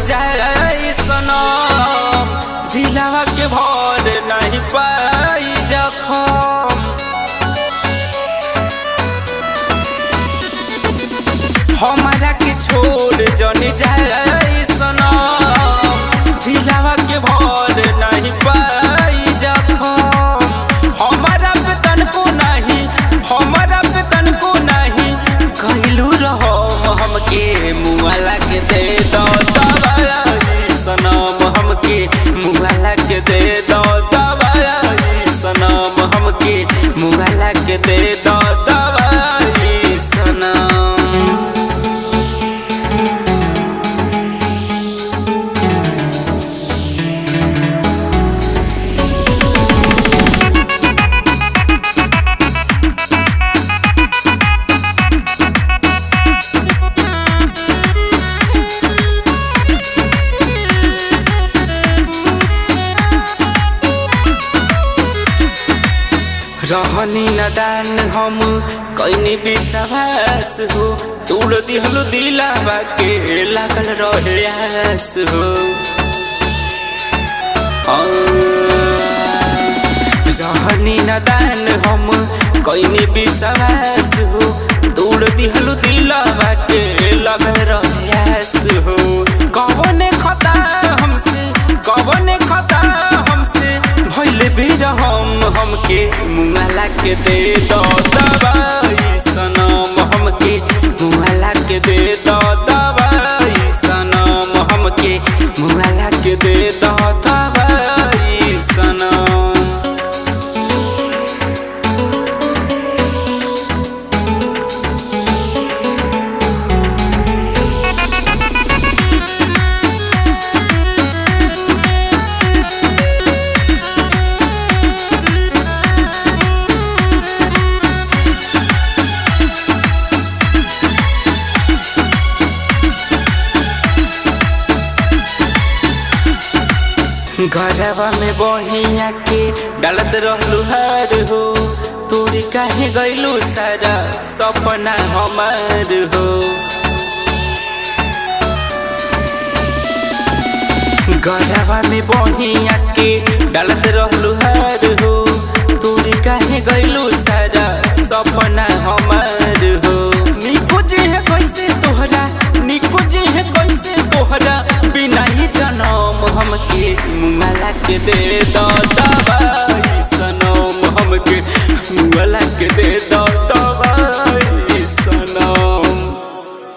जाए सनम, दिलवा के भर नहीं पाई जखम। हमारा के छोड़ जन जाए सनम, दिलवा के भर नहीं पाई जखम। हमारा पे तनको नहीं, हमारा पे तनको नहीं कहलू रहम, हमके मुआला के दे दो दवाई सनम, हमके मुआला के दे दो दवाई सनम, हमके मुआला के दे दो दवाई सनम। रहनी नदान हम कईनी विश्वास हो, तोड़ दिहलु दिलावा के लागल रहे आस हो। रहनी नदान हम कईनी विश्वास हो, तोड़ दिहलु दिलावा के लागल रहे आस हो। कवने खता हमसे, कवने खता हमसे भइल बिरहम, हमके मुआला के दे दो दवाई सनम, हमके मुआला के दे दो दवाई सनम, हमके मुआला के दे दो दवाई सनम। घरवा में बहिया के डालत रहलू हार हो, तोरी काहे गइलू सारा सपना हमार हो। घरवा में बहिया के डालत रहलू हार हो, तोरी काहे गइलू सारा सपना हमार हो। निको जी है कैसे तोहरा, निको जी है कैसे तोहरा बिना ही जनम, हमके मुआला के दे दो दवा।